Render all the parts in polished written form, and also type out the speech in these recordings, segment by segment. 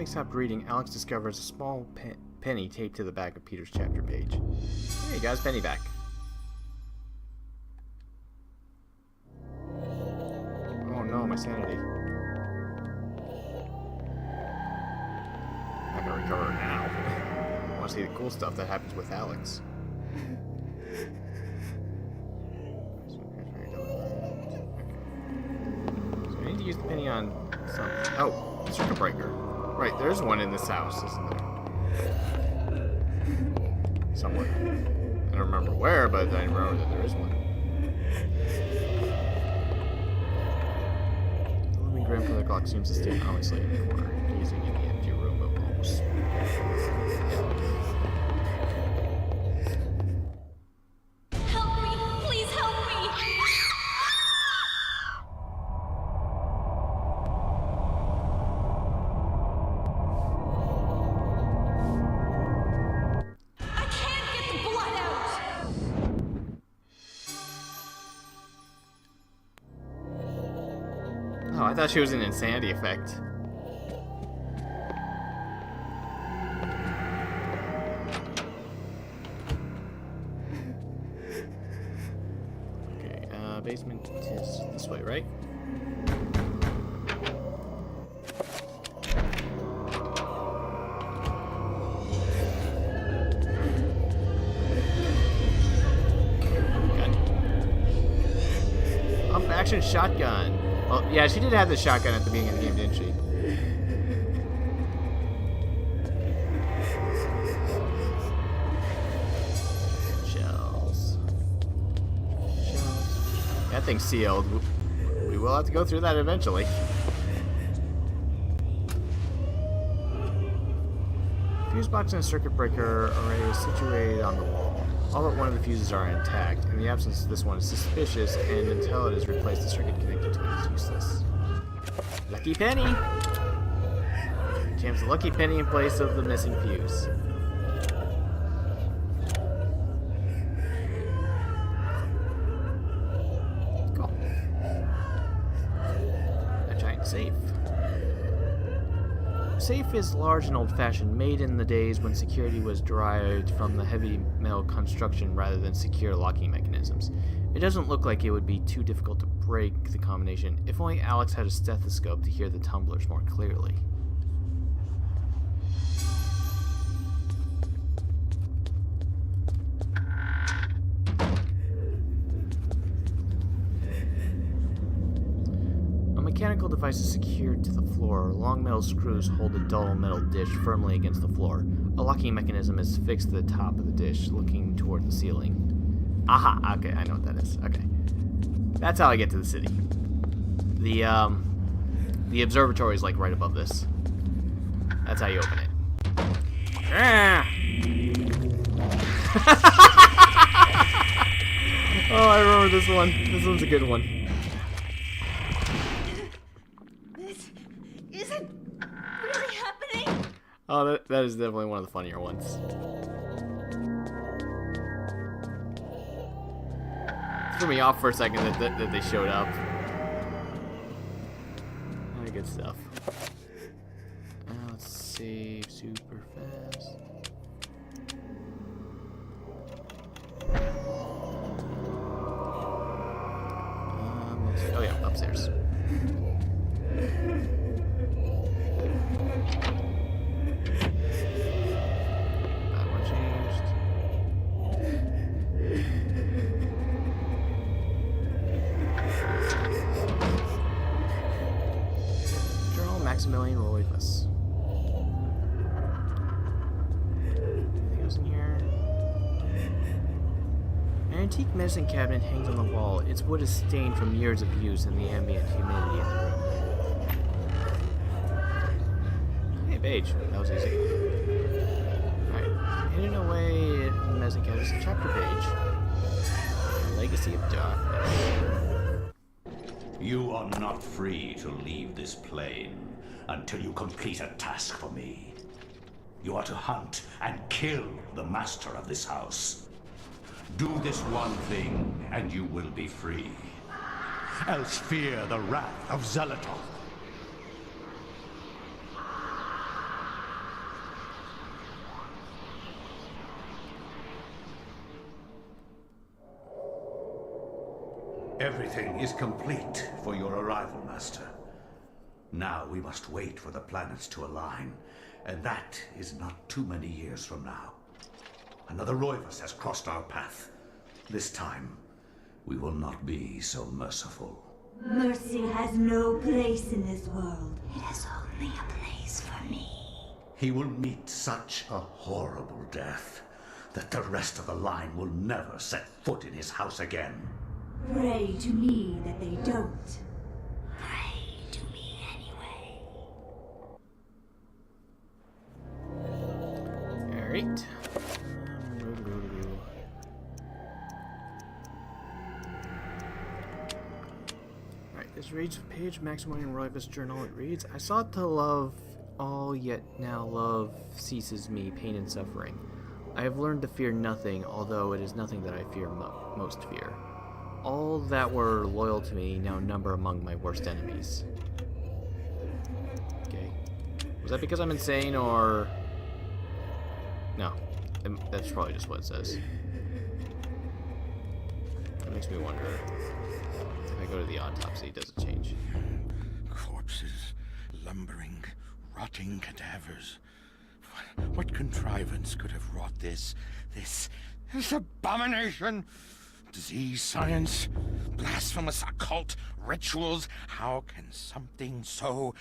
Having stopped reading, Alex discovers a small penny taped to the back of Peter's chapter page. Hey, got his penny back. Oh no, my sanity. I'm not gonna recover it now. I want to see the cool stuff that happens with Alex. So I need to use the penny on something. Oh, circuit breaker. Right, there's one in this house, isn't there? Somewhere. I don't remember where, but I remember that there is one. The looming grandfather clock seems to stand ominously in the corner, gazing in the empty room of almost. Help me! Please help me! I can't get the blood out! Oh, I thought she was an insanity effect. Okay, basement is this way, right? Pump action shotgun. Well, yeah, she did have the shotgun at the beginning of the game, didn't she? Shells. That thing's sealed. We will have to go through that eventually. Fuse box and circuit breaker array is situated on the wall. All but one of the fuses are intact. In the absence of this one is suspicious, and until it is replaced, the circuit connected to it is useless. Lucky penny! Jams the lucky penny in place of the missing fuse. Cool. A giant safe. Safe is large and old-fashioned, made in the days when security was derived from the heavy metal construction rather than secure locking mechanisms. It doesn't look like it would be too difficult to break the combination, if only Alex had a stethoscope to hear the tumblers more clearly. A mechanical device is secured to the floor. Long metal screws hold a dull metal dish firmly against the floor. A locking mechanism is fixed to the top of the dish, looking toward the ceiling. Aha! Okay, I know what that is. Okay. That's how I get to the city. The observatory is like right above this. That's how you open it. Ah! Oh, I remember this one. This one's a good one. This isn't really happening! Oh, that is definitely one of the funnier ones. Threw me off for a second that they showed up. Oh, good stuff. Let's save super fast. Let's see. Oh yeah, upstairs. That one changed. Journal Maximilian Roivas. Anything else in here? An antique medicine cabinet hangs on the wall. Its wood is stained from years of use and the ambient humidity in the room. Hey, page. That was easy. Alright. Hidden away in the medicine cabinet is a chapter page. Legacy of Darkness. You are not free to leave this plane until you complete a task for me. You are to hunt and kill the master of this house. Do this one thing, and you will be free. Else fear the wrath of Zelotov. Everything is complete for your arrival, Master. Now we must wait for the planets to align, and that is not too many years from now. Another Roivus has crossed our path. This time, we will not be so merciful. Mercy has no place in this world. It is only a place for me. He will meet such a horrible death that the rest of the line will never set foot in his house again. Pray to me that they don't. Pray to me anyway. Alright. Alright, this reads page Maximilian Roivus journal. It reads, I sought to love all, yet now love ceases me pain and suffering. I have learned to fear nothing, although it is nothing that I fear most fear. All that were loyal to me now number among my worst enemies. Okay. Was that because I'm insane, or... No. That's probably just what it says. That makes me wonder if I go to the autopsy, does it change? Corpses, lumbering, rotting cadavers. What contrivance could have wrought this abomination? Disease, science, blasphemous occult rituals. How can something so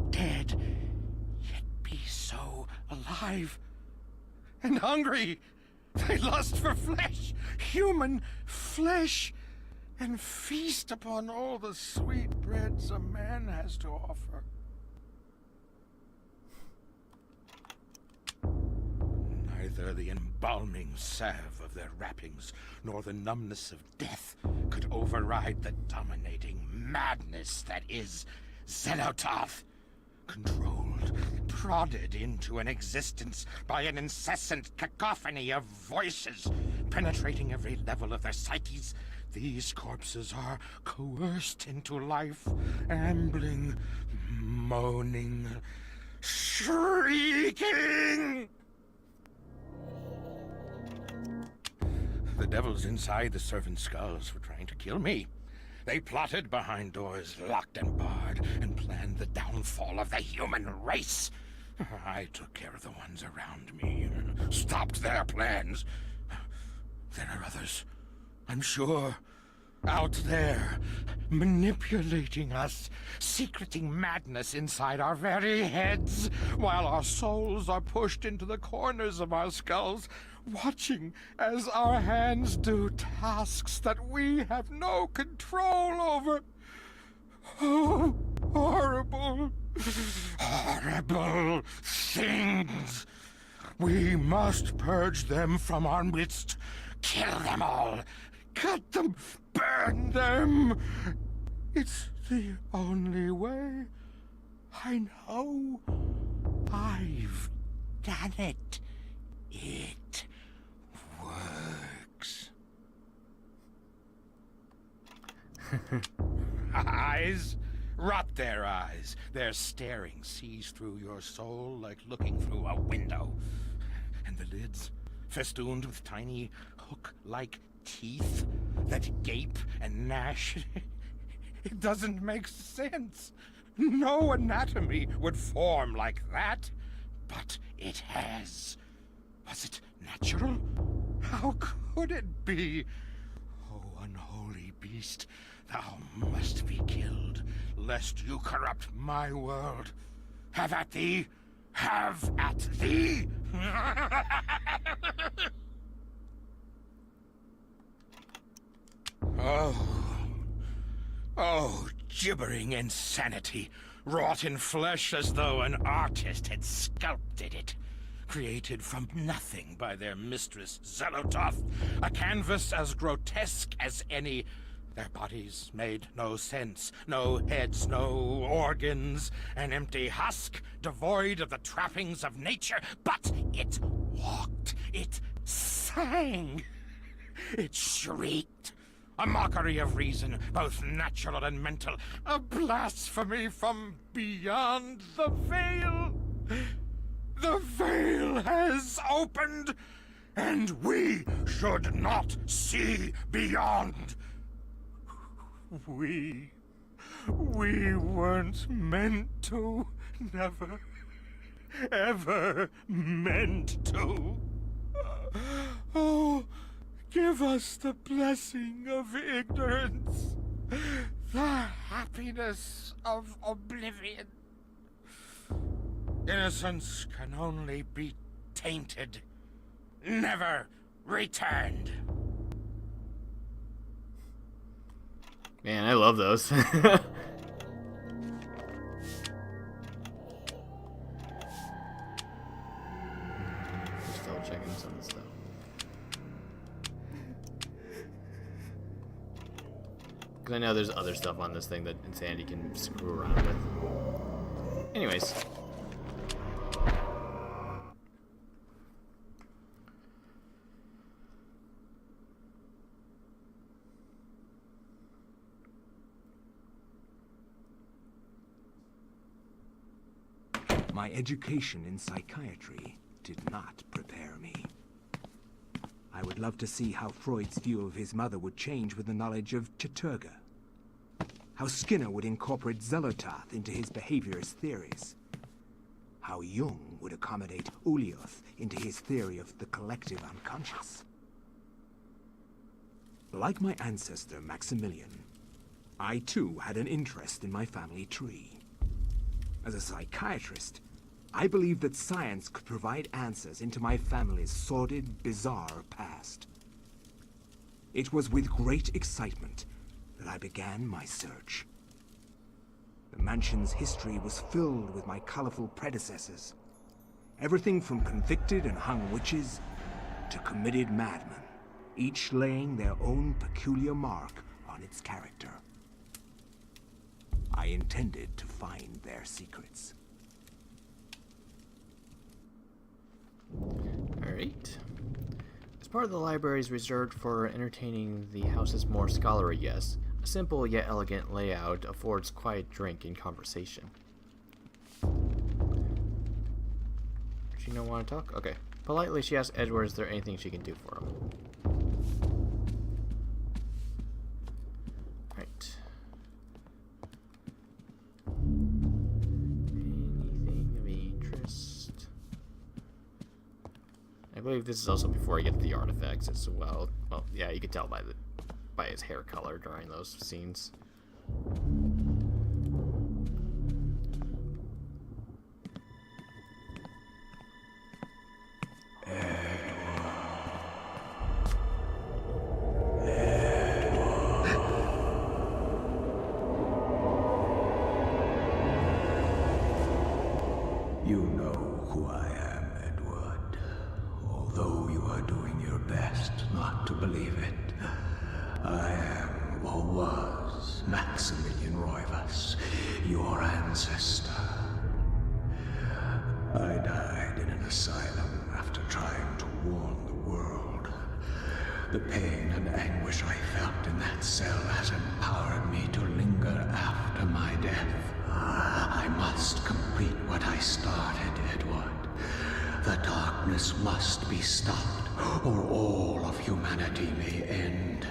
dead, yet be so alive and hungry? They lust for flesh, human flesh, and feast upon all the sweet breads a man has to offer. Neither the embalming salve of their wrappings nor the numbness of death could override the dominating madness that is Xenototh. Controlled, prodded into an existence by an incessant cacophony of voices, penetrating every level of their psyches, these corpses are coerced into life, ambling, moaning, shrieking. The devils inside the servant skulls were trying to kill me. They plotted behind doors locked and barred and planned the downfall of the human race. I took care of the ones around me and stopped their plans. There are others, I'm sure, out there, manipulating us, secreting madness inside our very heads, while our souls are pushed into the corners of our skulls, watching as our hands do tasks that we have no control over. Oh, horrible, horrible things! We must purge them from our midst, kill them all, cut them, burn them. It's the only way. I know. I've done it. It works. Eyes? Rot their eyes. Their staring sees through your soul like looking through a window. And the lids, festooned with tiny hook-like teeth that gape and gnash. It doesn't make sense. No anatomy would form like that. But it has. Was it natural? How could it be? Oh, unholy beast, thou must be killed, lest you corrupt my world. Have at thee! Have at thee! Oh, gibbering insanity, wrought in flesh as though an artist had sculpted it. Created from nothing by their mistress, Xenototh, a canvas as grotesque as any. Their bodies made no sense, no heads, no organs, an empty husk, devoid of the trappings of nature, but it walked, it sang, it shrieked. A mockery of reason, both natural and mental, a blasphemy from beyond the veil. The veil has opened, and we should not see beyond. We weren't meant to. Never, ever meant to. Oh, give us the blessing of ignorance, the happiness of oblivion. Innocence can only be tainted, never returned. Man, I love those. Still checking some of the stuff. Because I know there's other stuff on this thing that Insanity can screw around with. Anyways. My education in psychiatry did not prepare me. I would love to see how Freud's view of his mother would change with the knowledge of Chaturga. How Skinner would incorporate Zelotard into his behaviorist theories. How Jung would accommodate Ulioth into his theory of the collective unconscious. Like my ancestor Maximilian, I too had an interest in my family tree. As a psychiatrist, I believed that science could provide answers into my family's sordid, bizarre past. It was with great excitement that I began my search. The mansion's history was filled with my colorful predecessors. Everything from convicted and hung witches to committed madmen, each laying their own peculiar mark on its character. I intended to find their secrets. Alright. This part of the library is reserved for entertaining the house's more scholarly guests. A simple yet elegant layout affords quiet drink and conversation. She don't want to talk? Okay. Politely, she asks Edward is there anything she can do for him. Right. Anything of interest? I believe this is also before I get to the artifacts as well. Well, yeah, you can tell by his hair color during those scenes. You know who I am, Edward. Although you are doing your best not to believe it, I am, or was, Maximilian Roivas, your ancestor. I died in an asylum after trying to warn the world. The pain and anguish I felt in that cell has empowered me to linger after my death. I must complete what I started, Edward. The darkness must be stopped, or all of humanity may end.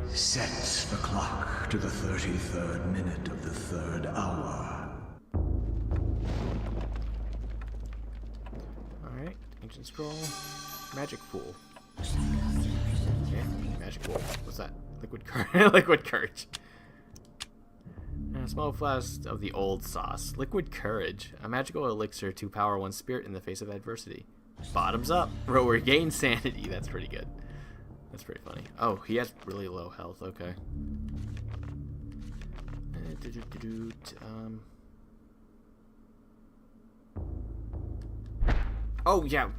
Sets the clock to the 33rd minute of the 3rd hour. Alright, ancient scroll. Magic pool. Yeah, magic pool. What's that? Liquid courage. Liquid courage. And a small flask of the old sauce. Liquid courage. A magical elixir to power one's spirit in the face of adversity. Bottoms up. Regain sanity. That's pretty good. That's pretty funny. Oh, he has really low health. Okay. Oh, yeah.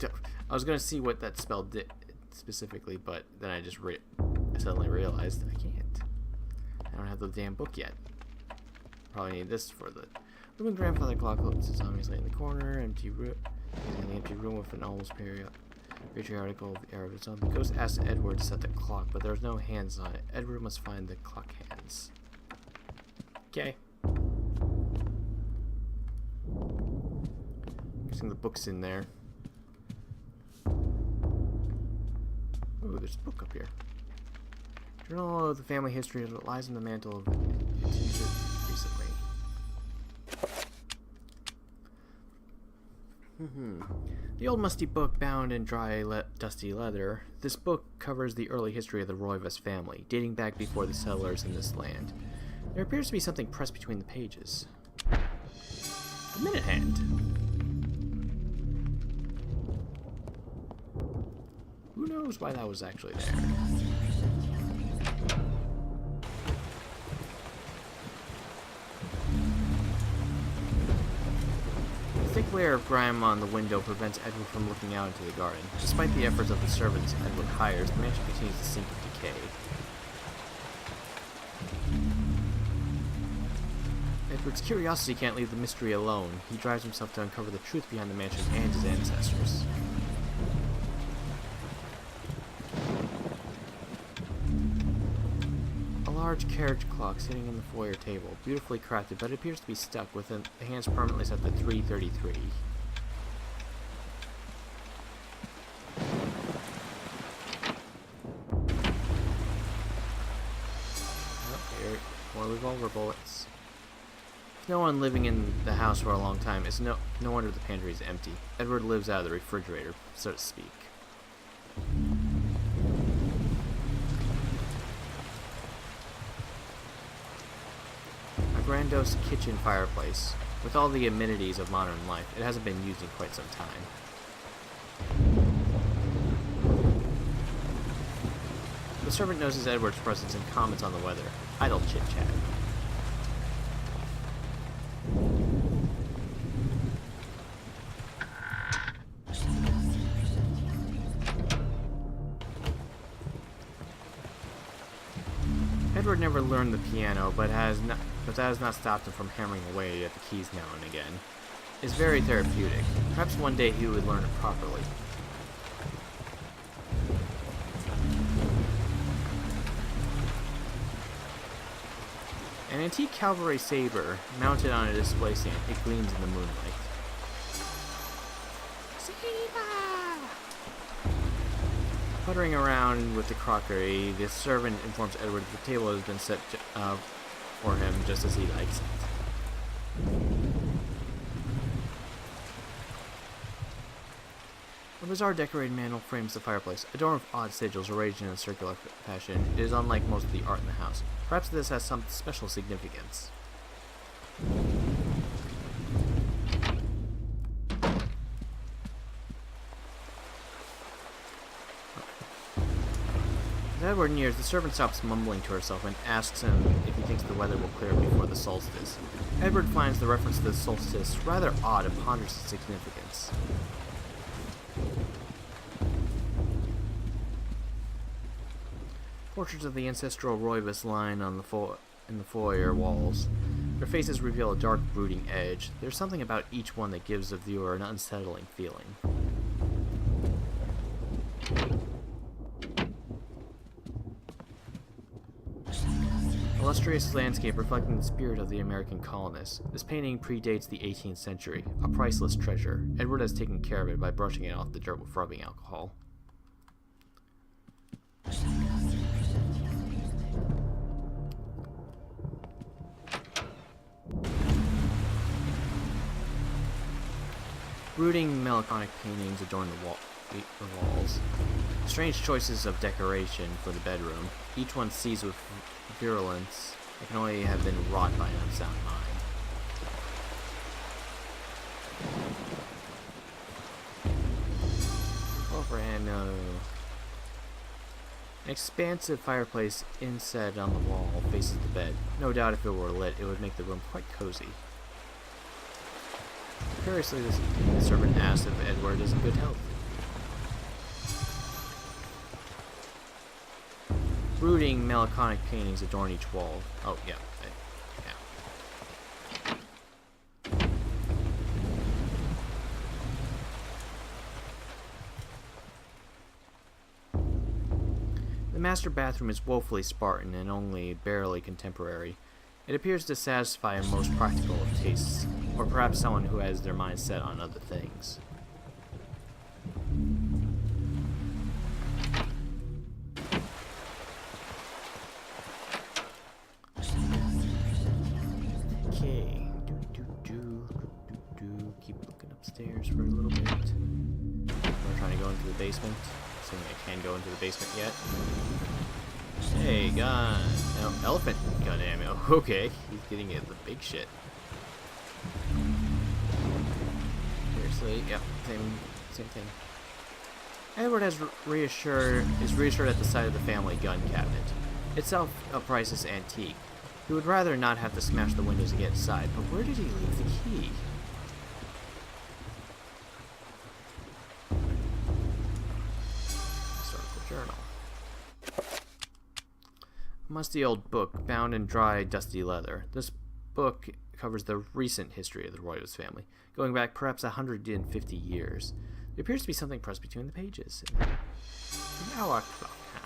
I was going to see what that spell did specifically, but then I just suddenly realized I can't. I don't have the damn book yet. Probably need this for the... Living grandfather clock looks at zombies laying in the corner. Empty room. In the empty room with an almost patriarchal air of its own. The ghost asks Edward to set the clock, but there's no hands on it. Edward must find the clock hands. Okay. guessing the book's in there. Ooh, there's a book up here. Journal of the family history that lies in the mantle of its user recently. The old musty book bound in dry, dusty leather. This book covers the early history of the Roivas family, dating back before the settlers in this land. There appears to be something pressed between the pages. A minute hand. Who knows why that was actually there? The thick layer of grime on the window prevents Edward from looking out into the garden. Despite the efforts of the servants Edward hires, the mansion continues to sink in decay. Edward's curiosity can't leave the mystery alone. He drives himself to uncover the truth behind the mansion and his ancestors. A large carriage clock sitting on the foyer table, beautifully crafted, but it appears to be stuck with the hands permanently set to 3:33. Oh, here, more revolver bullets. No one living in the house for a long time. It's no wonder the pantry is empty. Edward lives out of the refrigerator, so to speak. A grandiose kitchen fireplace. With all the amenities of modern life, it hasn't been used in quite some time. The servant notices Edward's presence and comments on the weather. Idle chit-chat. Edward never learned the piano, but that has not stopped him from hammering away at the keys now and again. It's very therapeutic. Perhaps one day he would learn it properly. An antique cavalry saber, mounted on a display stand, it gleams in the moonlight. Puttering around with the crockery, the servant informs Edward that the table has been set for him just as he likes it. A bizarre decorated mantel frames the fireplace. A door of odd sigils arranged in a circular fashion. It is unlike most of the art in the house. Perhaps this has some special significance. As Edward nears, the servant stops mumbling to herself and asks him if he thinks the weather will clear before the solstice. Edward finds the reference to the solstice rather odd and ponders its significance. Portraits of the ancestral Roivas line on in the foyer walls. Their faces reveal a dark, brooding edge. There's something about each one that gives the viewer an unsettling feeling. Illustrious landscape reflecting the spirit of the American colonists. This painting predates the 18th century, a priceless treasure. Edward has taken care of it by brushing it off the dirt with rubbing alcohol. Brooding, melancholic paintings adorn the walls. Strange choices of decoration for the bedroom, each one seized with virulence that can only have been wrought by an unsound mind. Overhand, no. An expansive fireplace inset on the wall faces the bed. No doubt if it were lit, it would make the room quite cozy. Curiously, the servant asks if Edward is in good health. Brooding, melancholic paintings adorn each wall. Oh, yeah. The master bathroom is woefully Spartan and only barely contemporary. It appears to satisfy most practical of tastes. Or perhaps someone who has their mind set on other things. Okay. Keep looking upstairs for a little bit. We're trying to go into the basement. Assuming I can go into the basement yet. Hey, gun. No, elephant gun ammo. Okay, he's getting it the big shit. Seriously, yep, same thing. Edward is reassured at the sight of the family gun cabinet. Itself a priceless antique. He would rather not have to smash the windows to get inside, but where did he leave the key? Historical journal. A musty old book, bound in dry, dusty leather. This book covers the recent history of the Royals family, going back perhaps 150 years. There appears to be something pressed between the pages. An hour clock hand.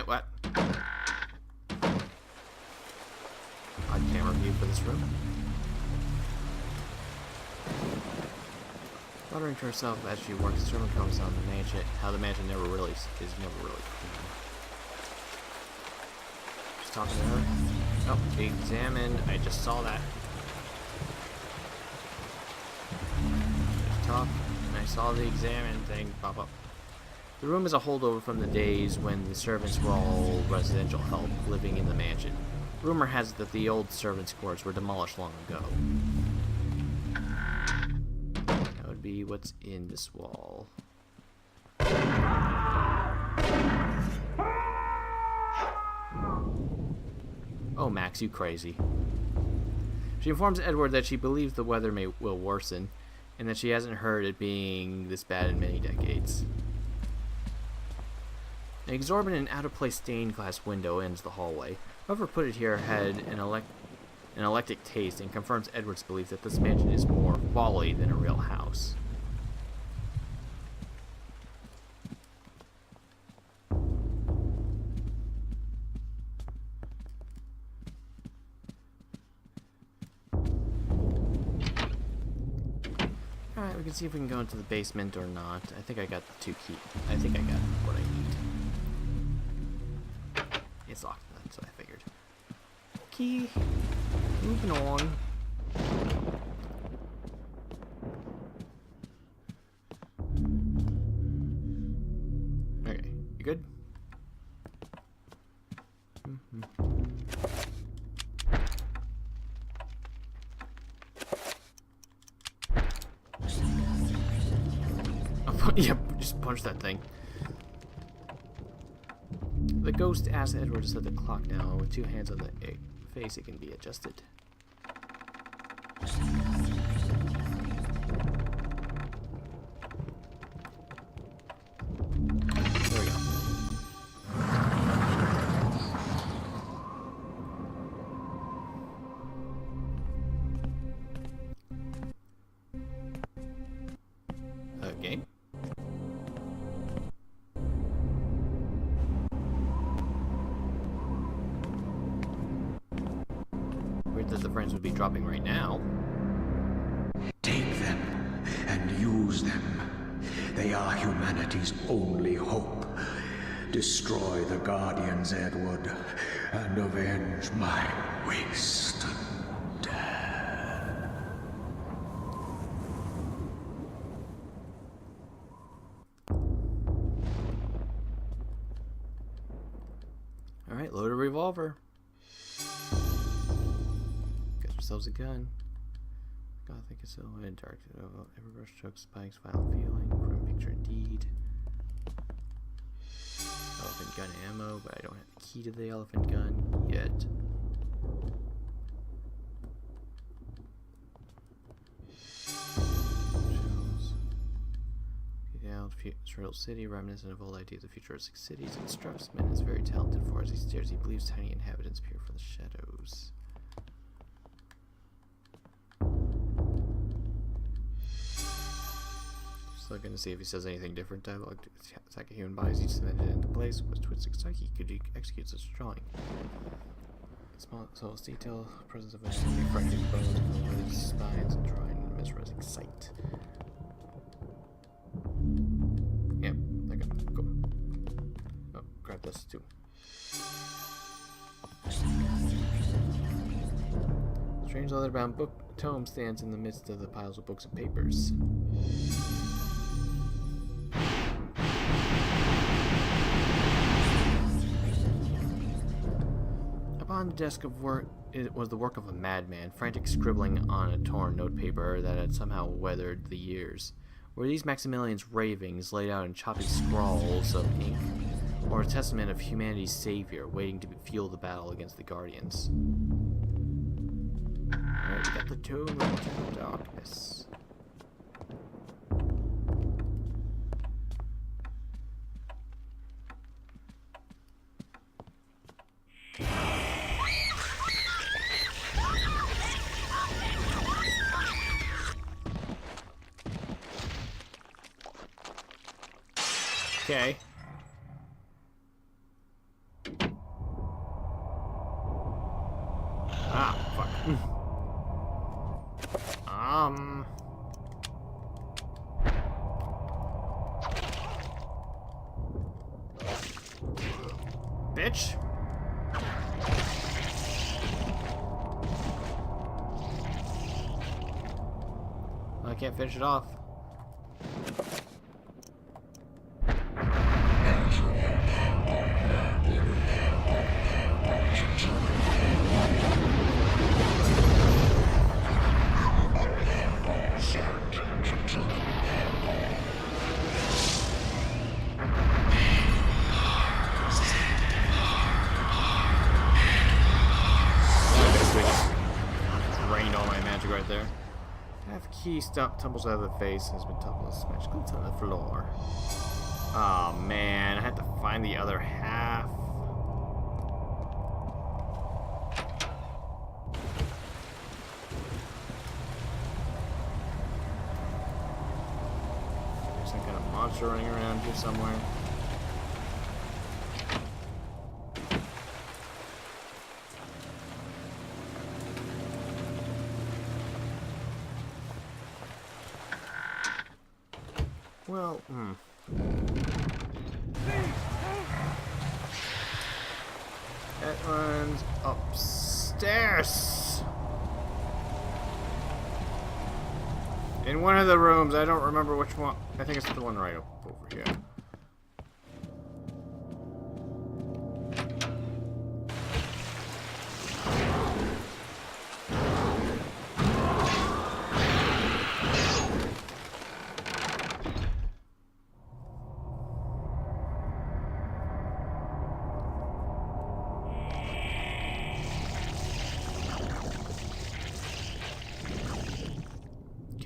What? Odd camera view for this room. Muttering to herself as she works, the servant comes on the mansion. How the mansion is never really clean. Just talking to her. Oh, examine. I just saw that. Just talk, and I saw the examine thing pop up. The room is a holdover from the days when the servants were all residential help living in the mansion. Rumor has it that the old servants' quarters were demolished long ago. That would be what's in this wall. Oh, Max, you crazy. She informs Edward that she believes the weather will worsen, and that she hasn't heard it being this bad in many decades. An exorbitant and out-of-place stained glass window ends the hallway. Whoever put it here had an eclectic taste and confirms Edward's belief that this mansion is more folly than a real house. Alright, we can see if we can go into the basement or not. I think I got the two keys. I think I got what I need. It's locked, that's what I figured. Key. Moving on. Okay, you good? Yep, just punch that thing. The ghost asks Edward to set the clock now. With two hands on the face, it can be adjusted. There we go. Okay. That the friends would be dropping right now. Take them and use them. They are humanity's only hope. Destroy the Guardians, Edward, and avenge my waste and death. Alright, load a revolver. Ourselves a gun. Gothic silhouette, dark, every brush stroke, spikes, violent feeling, grim picture indeed. Elephant gun ammo, but I don't have the key to the elephant gun yet. Israel City, reminiscent of old ideas of futuristic cities. And Strassman is very talented for as he stares. He believes tiny inhabitants peer from the shadows. Just looking to see if he says anything different. Dialogue to attack a human body is each cemented into place. Was twisting psyche could execute such a drawing. Smallest detail, presence of a frightening bones, spines, and drawing in a mesmerizing sight. Yep, okay, cool. Oh, grab this too. Strange leather-bound book tome stands in the midst of the piles of books and papers. Upon the desk of work, it was the work of a madman, frantic scribbling on a torn notepaper that had somehow weathered the years. Were these Maximilian's ravings, laid out in choppy scrawls of ink, or a testament of humanity's savior, waiting to fuel the battle against the Guardians? Alright, we got the Tome of Darkness. Okay. Ah, fuck. Bitch. I can't finish it off. Right there. Half key tumbles out of the face and has been toppled magically to the floor. Oh man, I had to find the other half. There's some kind of monster running around here somewhere. Well, That runs upstairs. In one of the rooms, I don't remember which one. I think it's the one right up over here.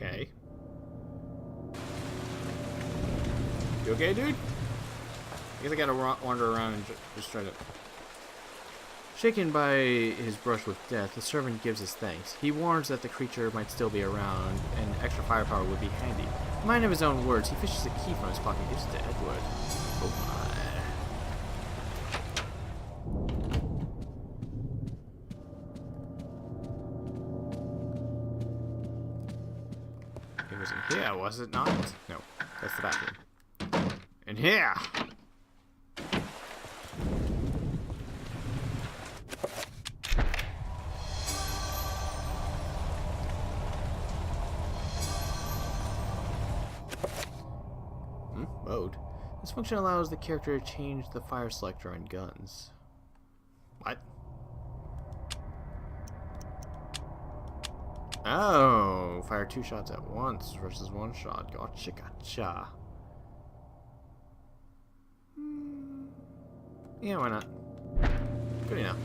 Okay. You okay, dude? I guess I gotta wander around and just try to... Shaken by his brush with death, the servant gives his thanks. He warns that the creature might still be around, and extra firepower would be handy. Mind of his own words, he fishes a key from his pocket and gives it to Edward. Oh my. It was in here, was it not? No, that's the bathroom. In here! Mode. This function allows the character to change the fire selector on guns. What? Oh, fire 2 shots at once versus 1 shot. Gotcha, gotcha. Yeah, why not? Good enough.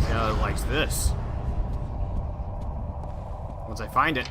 See how it likes this. Once I find it.